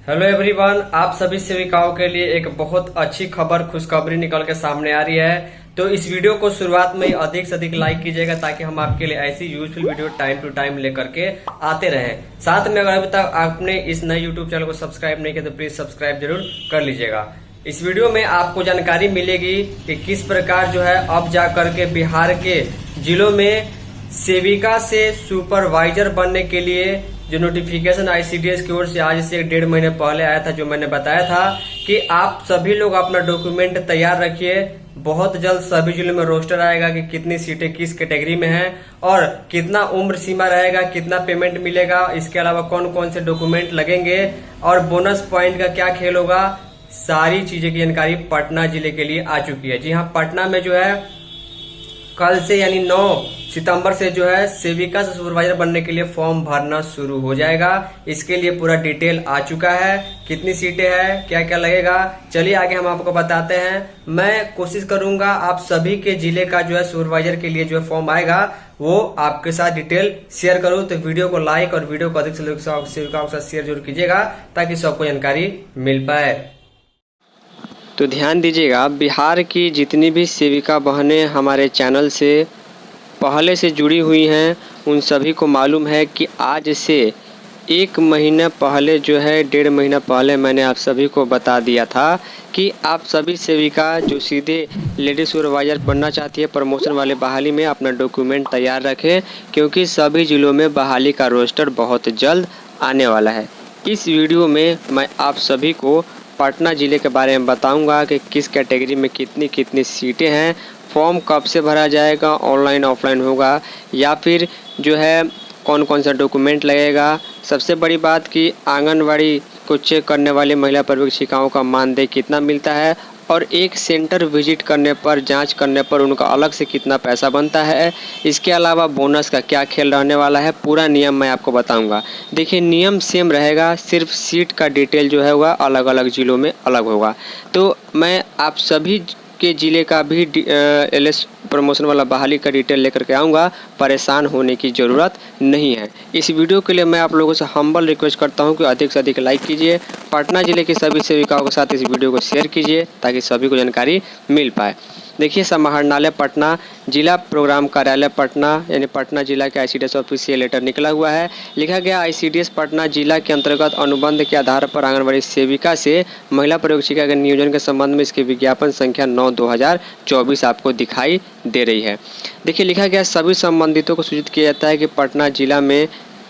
Hello everyone, आप सभी सेविकाओं के लिए एक बहुत अच्छी खबर खुशखबरी निकल के सामने आ रही है। तो इस वीडियो को शुरुआत में ही अधिक से अधिक लाइक कीजिएगा ताकि हम आपके लिए ऐसी useful video time to time लेकर के आते रहें। साथ में अगर अभी तक आपने इस नए यूट्यूब चैनल को सब्सक्राइब नहीं किया तो प्लीज सब्सक्राइब जरूर कर लीजिएगा। इस वीडियो में आपको जानकारी मिलेगी कि किस प्रकार जो है अब जा करके बिहार के जिलों में सेविका से सुपरवाइजर बनने के लिए जो नोटिफिकेशन आईसीडीएस की ओर से आज से 1.5 महीने पहले आया था, जो मैंने बताया था कि आप सभी लोग अपना डॉक्यूमेंट तैयार रखिए। बहुत जल्द सभी जिलों में रोस्टर आएगा कि कितनी सीटें किस कैटेगरी में हैं और कितना उम्र सीमा रहेगा, कितना पेमेंट मिलेगा, इसके अलावा कौन कौन से डॉक्यूमेंट लगेंगे और बोनस पॉइंट का क्या खेल होगा। सारी चीजें की जानकारी पटना जिले के लिए आ चुकी है। जी हाँ, पटना में जो है कल से यानी 9 सितंबर से जो है सेविका से सुपरवाइजर बनने के लिए फॉर्म भरना शुरू हो जाएगा। इसके लिए पूरा डिटेल आ चुका है, कितनी सीटें हैं, क्या क्या लगेगा। चलिए आगे हम आपको बताते हैं। मैं कोशिश करूंगा आप सभी के जिले का जो है सुपरवाइजर के लिए जो है फॉर्म आएगा वो आपके साथ डिटेल शेयर करूं। तो वीडियो को लाइक और वीडियो को अधिक से अधिक सेविकाओं के साथ शेयर जरूर कीजिएगा ताकि सबको जानकारी मिल पाए। तो ध्यान दीजिएगा, बिहार की जितनी भी सेविका बहनें हमारे चैनल से पहले से जुड़ी हुई हैं उन सभी को मालूम है कि आज से 1 महीना पहले जो है 1.5 महीना पहले मैंने आप सभी को बता दिया था कि आप सभी सेविका जो सीधे लेडी सुपरवाइजर बनना चाहती है प्रमोशन वाले बहाली में अपना डॉक्यूमेंट तैयार रखें, क्योंकि सभी जिलों में बहाली का रोस्टर बहुत जल्द आने वाला है। इस वीडियो में मैं आप सभी को पटना ज़िले के बारे में बताऊंगा कि किस कैटेगरी में कितनी कितनी सीटें हैं, फॉर्म कब से भरा जाएगा, ऑनलाइन ऑफलाइन होगा या फिर जो है कौन कौन सा डॉक्यूमेंट लगेगा। सबसे बड़ी बात कि आंगनवाड़ी को चेक करने वाली महिला पर्यवेक्षिकाओं का मानदेय कितना मिलता है और एक सेंटर विजिट करने पर जांच करने पर उनका अलग से कितना पैसा बनता है। इसके अलावा बोनस का क्या खेल रहने वाला है, पूरा नियम मैं आपको बताऊंगा। देखिए, नियम सेम रहेगा, सिर्फ सीट का डिटेल जो है होगा अलग अलग ज़िलों में अलग होगा। तो मैं आप सभी के ज़िले का भी एलएस प्रमोशन वाला बहाली का डिटेल लेकर के आऊँगा, परेशान होने की ज़रूरत नहीं है। इस वीडियो के लिए मैं आप लोगों से हम्बल रिक्वेस्ट करता हूं कि अधिक से अधिक लाइक कीजिए, पटना ज़िले के सभी सेविकाओं के साथ इस वीडियो को शेयर कीजिए ताकि सभी को जानकारी मिल पाए। देखिए, समाहरणालय पटना, जिला प्रोग्राम कार्यालय पटना यानी पटना जिला के आईसीडीएस ऑफिशियल लेटर निकला हुआ है। लिखा गया, आईसीडीएस पटना जिला के अंतर्गत अनुबंध के आधार पर आंगनबाड़ी सेविका से महिला पर्यवेक्षिका के नियोजन के संबंध में इसके विज्ञापन संख्या 9/2024 आपको दिखाई दे रही है। देखिए, लिखा गया, सभी संबंधितों को सूचित किया जाता है कि पटना जिला में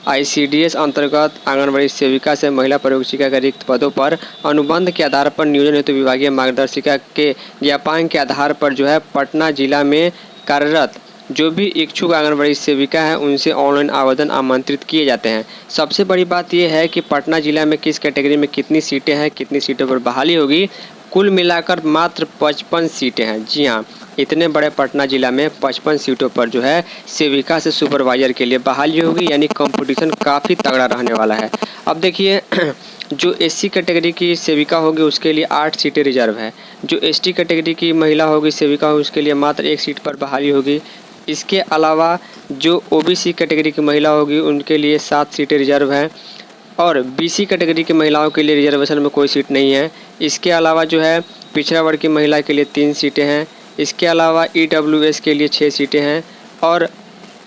आईसीडीएस अंतर्गत आंगनबाड़ी सेविका से महिला पर्यवेक्षिका के रिक्त पदों पर अनुबंध के आधार पर नियोजन हेतु विभागीय मार्गदर्शिका के ज्ञापन के आधार पर जो है पटना जिला में कार्यरत जो भी इच्छुक आंगनबाड़ी सेविका है उनसे ऑनलाइन आवेदन आमंत्रित किए जाते हैं। सबसे बड़ी बात यह है कि पटना जिला में किस कैटेगरी में कितनी सीटें हैं, कितनी सीटों पर बहाली होगी। कुल मिलाकर मात्र 55 सीटें हैं। जी हाँ, इतने बड़े पटना जिला में 55 सीटों पर जो है सेविका से सुपरवाइजर के लिए बहाली होगी, यानी कंपटीशन काफ़ी तगड़ा रहने वाला है। अब देखिए, जो एससी कैटेगरी की सेविका होगी उसके लिए 8 सीटें रिजर्व है। जो एसटी कैटेगरी की महिला होगी सेविका होगी उसके लिए मात्र 1 सीट पर बहाली होगी। इसके अलावा जो ओबीसी कैटेगरी की महिला होगी उनके लिए 7 सीटें रिजर्व हैं और बीसी कैटेगरी की महिलाओं के लिए रिजर्वेशन में कोई सीट नहीं है। इसके अलावा जो है पिछड़ा वर्ग की महिला के लिए 3 सीटें हैं। इसके अलावा ईडब्ल्यूएस के लिए 6 सीटें हैं और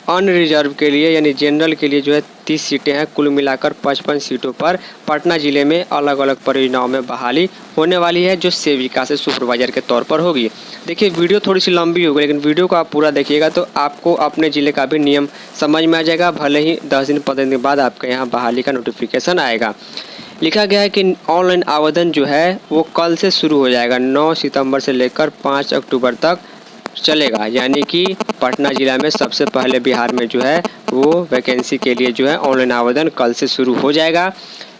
अनरिजर्व के लिए यानी जनरल के लिए जो है 30 सीटें हैं। कुल मिलाकर 55 सीटों पर पटना ज़िले में अलग अलग परियोजनाओं में बहाली होने वाली है जो सेविका से सुपरवाइजर के तौर पर होगी। देखिए, वीडियो थोड़ी सी लंबी होगी लेकिन वीडियो को आप पूरा देखिएगा तो आपको अपने ज़िले का भी नियम समझ में आ जाएगा। भले ही 10 दिन 15 दिन बाद आपके यहाँ बहाली का नोटिफिकेशन आएगा। लिखा गया है कि ऑनलाइन आवेदन जो है वो कल से शुरू हो जाएगा, 9 सितंबर से लेकर 5 अक्टूबर तक चलेगा। यानी कि पटना ज़िला में सबसे पहले बिहार में जो है वो वैकेंसी के लिए जो है ऑनलाइन आवेदन कल से शुरू हो जाएगा।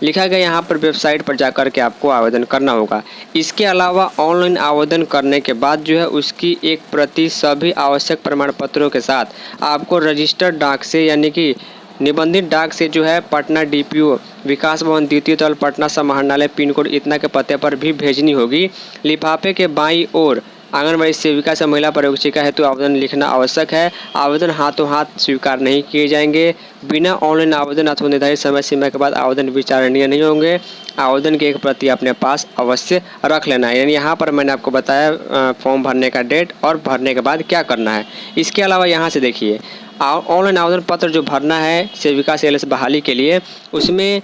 लिखा गया यहाँ पर वेबसाइट पर जाकर के आपको आवेदन करना होगा। इसके अलावा ऑनलाइन आवेदन करने के बाद जो है उसकी एक प्रति सभी आवश्यक प्रमाण पत्रों के साथ आपको रजिस्टर्ड डाक से यानी कि निबंधित डाक से जो है पटना डीपीओ विकास भवन द्वितीय तल पटना समाहरणालय पिन कोड इतना के पते पर भी भेजनी होगी। लिफाफे के बाईं ओर आंगनबाड़ी सेविका से महिला पर्यवेक्षिका हेतु आवेदन लिखना आवश्यक है। आवेदन हाथों हाथ स्वीकार नहीं किए जाएंगे। बिना ऑनलाइन आवेदन अथवा निर्धारित समय सीमा के बाद आवेदन विचारणीय नहीं होंगे। आवेदन की एक प्रति अपने पास अवश्य रख लेना है। यानी यहाँ पर मैंने आपको बताया फॉर्म भरने का डेट और भरने के बाद क्या करना है। इसके अलावा यहाँ से देखिए, ऑनलाइन आवेदन पत्र जो भरना है सेविका से एलएस बहाली के लिए, उसमें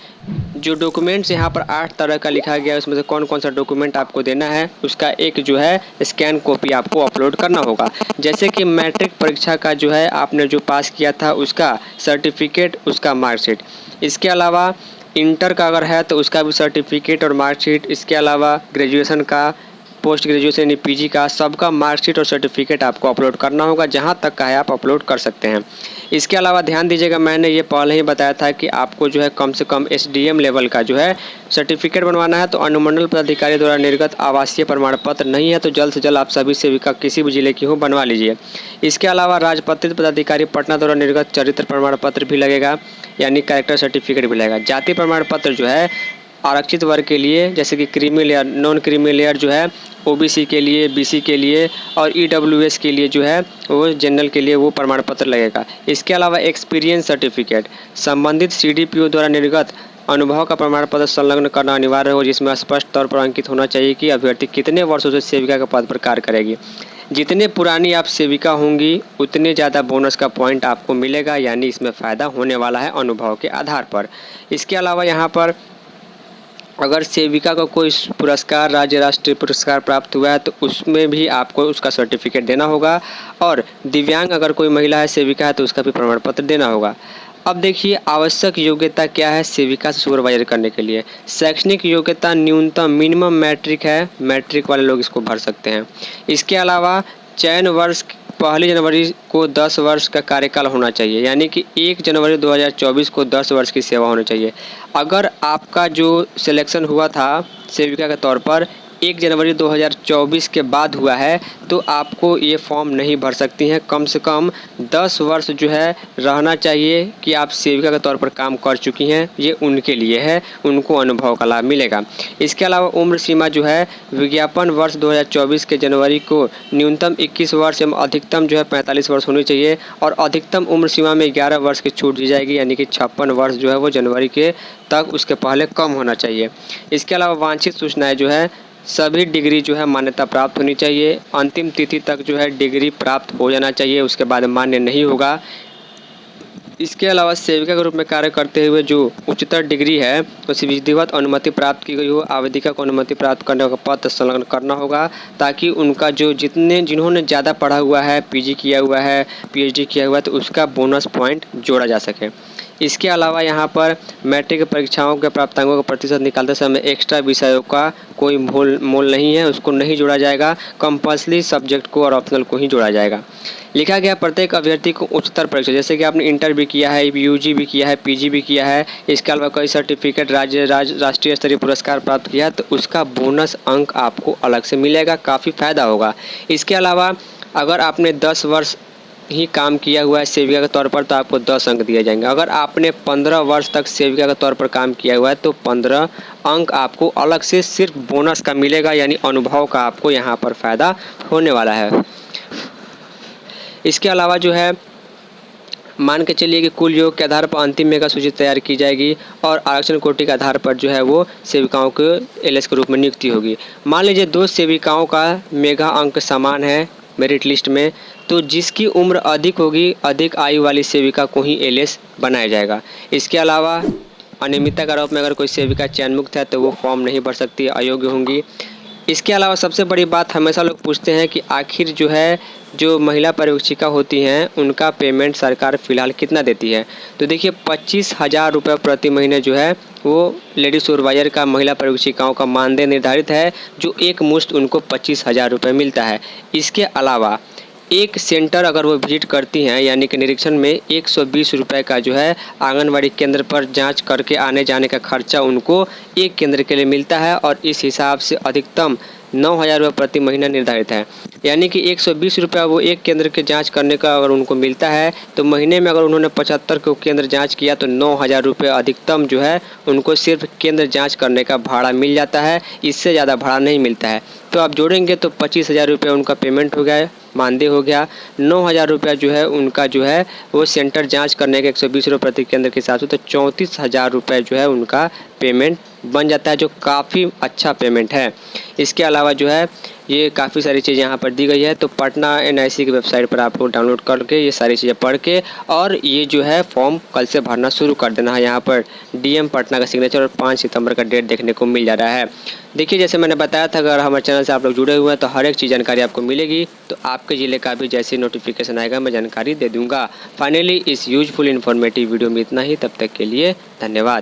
जो डॉक्यूमेंट्स यहाँ पर 8 तरह का लिखा गया है, उसमें से कौन कौन सा डॉक्यूमेंट आपको देना है उसका एक जो है स्कैन कॉपी आपको अपलोड करना होगा। जैसे कि मैट्रिक परीक्षा का जो है आपने जो पास किया था उसका सर्टिफिकेट, उसका मार्कशीट। इसके अलावा इंटर का अगर है तो उसका भी सर्टिफिकेट और मार्कशीट। इसके अलावा ग्रेजुएशन का, पोस्ट ग्रेजुएशन यानी पीजी का, सबका मार्कशीट और सर्टिफिकेट आपको अपलोड करना होगा। जहां तक का है आप अपलोड कर सकते हैं। इसके अलावा ध्यान दीजिएगा, मैंने ये पहले ही बताया था कि आपको जो है कम से कम एसडीएम लेवल का जो है सर्टिफिकेट बनवाना है। तो अनुमंडल पदाधिकारी द्वारा निर्गत आवासीय प्रमाण पत्र नहीं है तो जल्द से जल्द आप सभी सेविका किसी भी जिले की हो बनवा लीजिए। इसके अलावा राजपत्रित पदाधिकारी पटना द्वारा निर्गत चरित्र प्रमाण पत्र भी लगेगा, यानी कैरेक्टर सर्टिफिकेट भी लगेगा। जाति प्रमाण पत्र जो है आरक्षित वर्ग के लिए, जैसे कि creamy layer, non creamy layer जो है ओबीसी के लिए, बीसी के लिए और ईडब्ल्यूएस के लिए जो है वो जनरल के लिए वो प्रमाण पत्र लगेगा। इसके अलावा एक्सपीरियंस सर्टिफिकेट, संबंधित सीडीपीओ द्वारा निर्गत अनुभव का प्रमाण पत्र संलग्न करना अनिवार्य हो, जिसमें स्पष्ट तौर पर अंकित होना चाहिए कि अभ्यर्थी कितने वर्षों से सेविका के पद पर कार्य करेगी। जितने पुरानी आप सेविका होंगी उतने ज़्यादा बोनस का पॉइंट आपको मिलेगा, यानी इसमें फ़ायदा होने वाला है अनुभव के आधार पर। इसके अलावा यहाँ पर अगर सेविका को कोई पुरस्कार, राज्य राष्ट्रीय पुरस्कार प्राप्त हुआ है तो उसमें भी आपको उसका सर्टिफिकेट देना होगा। और दिव्यांग अगर कोई महिला है सेविका है तो उसका भी प्रमाण पत्र देना होगा। अब देखिए आवश्यक योग्यता क्या है सेविका से सुपरवाइजर करने के लिए। शैक्षणिक योग्यता न्यूनतम मिनिमम मैट्रिक है, मैट्रिक वाले लोग इसको भर सकते हैं। इसके अलावा चयन वर्ष 1 जनवरी को 10 वर्ष का कार्यकाल होना चाहिए, यानी कि 1 जनवरी 2024 को 10 वर्ष की सेवा होनी चाहिए। अगर आपका जो सिलेक्शन हुआ था सेविका के तौर पर 1 जनवरी 2024 के बाद हुआ है तो आपको ये फॉर्म नहीं भर सकती हैं। कम से कम 10 वर्ष जो है रहना चाहिए कि आप सेविका के तौर पर काम कर चुकी हैं, ये उनके लिए है, उनको अनुभव का लाभ मिलेगा। इसके अलावा उम्र सीमा जो है विज्ञापन वर्ष 2024 के जनवरी को न्यूनतम 21 वर्ष एवं अधिकतम जो है 45 वर्ष होनी चाहिए और अधिकतम उम्र सीमा में 11 वर्ष की छूट दी जाएगी, यानी कि 56 वर्ष जो है वो जनवरी के तक उसके पहले कम होना चाहिए। इसके अलावा वांछित सूचनाएँ जो है सभी डिग्री जो है मान्यता प्राप्त होनी चाहिए। अंतिम तिथि तक जो है डिग्री प्राप्त हो जाना चाहिए, उसके बाद मान्य नहीं होगा। इसके अलावा सेविका के रूप में कार्य करते हुए जो उच्चतर डिग्री है उसे विधिवत अनुमति प्राप्त की गई हो, आवेदिका को अनुमति प्राप्त करने का पत्र संलग्न करना होगा ताकि उनका जो जिन्होंने ज़्यादा पढ़ा हुआ है, पीजी किया हुआ है, पीएचडी किया हुआ है तो उसका बोनस पॉइंट जोड़ा जा सके। इसके अलावा यहाँ पर मैट्रिक परीक्षाओं के प्राप्तांकों का प्रतिशत निकालते समय एक्स्ट्रा विषयों का कोई मोल नहीं है, उसको नहीं जोड़ा जाएगा। कंपल्सरी सब्जेक्ट को और ऑप्शनल को ही जोड़ा जाएगा। लिखा गया प्रत्येक अभ्यर्थी को उच्चतर परीक्षा, जैसे कि आपने इंटर भी किया है, यूजी भी किया है, पीजी भी किया है, इसके अलावा कई सर्टिफिकेट राष्ट्रीय स्तरीय पुरस्कार प्राप्त किया है तो उसका बोनस अंक आपको अलग से मिलेगा, काफ़ी फ़ायदा होगा। इसके अलावा अगर आपने 10 वर्ष ही काम किया हुआ है सेविका के तौर पर तो आपको 10 अंक दिए जाएंगे। अगर आपने 15 वर्ष तक सेविका के तौर पर काम किया हुआ है तो 15 अंक आपको अलग से सिर्फ बोनस का मिलेगा, यानी अनुभव का आपको यहाँ पर फ़ायदा होने वाला है। इसके अलावा जो है मान के चलिए कि कुल योग के आधार पर अंतिम मेगा सूची तैयार की जाएगी और आरक्षण कोटि के आधार पर जो है वो सेविकाओं के एलएस के रूप में नियुक्ति होगी। मान लीजिए 2 सेविकाओं का मेगा अंक समान है मेरिट लिस्ट में, तो जिसकी उम्र अधिक होगी, अधिक आयु वाली सेविका को ही एलएस बनाया जाएगा। इसके अलावा अनियमितता के आरोप में अगर कोई सेविका चयन मुक्त है तो वो फॉर्म नहीं भर सकती, अयोग्य होंगी। इसके अलावा सबसे बड़ी बात हमेशा लोग पूछते हैं कि आखिर जो है जो महिला पर्यवेक्षिका होती हैं उनका पेमेंट सरकार फ़िलहाल कितना देती है। तो देखिए 25,000 रुपये प्रति महीने जो है वो लेडी सुपरवाइजर का महिला पर्यवेक्षिकाओं का मानदेय निर्धारित है, जो एक मुश्त उनको 25,000 रुपये मिलता है। इसके अलावा एक सेंटर अगर वो विजिट करती हैं यानी कि निरीक्षण में 120 रुपये का जो है आंगनवाड़ी केंद्र पर जांच करके आने जाने का खर्चा उनको एक केंद्र के लिए मिलता है और इस हिसाब से अधिकतम 9,000 रुपये प्रति महीना निर्धारित है। यानी कि 120 रुपया वो एक केंद्र के जाँच करने का अगर उनको मिलता है तो महीने में अगर उन्होंने 75 को केंद्र जाँच किया तो 9,000 रुपये अधिकतम जो है उनको सिर्फ केंद्र जाँच करने का भाड़ा मिल जाता है, इससे ज़्यादा भाड़ा नहीं मिलता है। तो आप जोड़ेंगे तो 25,000 रुपये उनका पेमेंट हो गया, मानदेय हो गया। 9,000 रुपया जो है उनका जो है वो सेंटर जांच करने के 120 रुपये प्रति केंद्र के हिसाब से, तो 34,000 रुपये जो है उनका पेमेंट बन जाता है, जो काफ़ी अच्छा पेमेंट है। इसके अलावा जो है ये काफ़ी सारी चीज़ें यहाँ पर दी गई है। तो पटना NIC की वेबसाइट पर आपको डाउनलोड करके ये सारी चीज़ें पढ़ के और ये जो है फॉर्म कल से भरना शुरू कर देना है। यहाँ पर DM पटना का सिग्नेचर और 5 सितंबर का डेट देखने को मिल जा रहा है। देखिए जैसे मैंने बताया था, अगर हमारे चैनल से आप लोग जुड़े हुए हैं तो हर एक चीज़ जानकारी आपको मिलेगी। तो आपके ज़िले का भी जैसे नोटिफिकेशन आएगा मैं जानकारी दे दूँगा। फाइनली इस यूजफुल इन्फॉर्मेटिव वीडियो में इतना ही। तब तक के लिए धन्यवाद।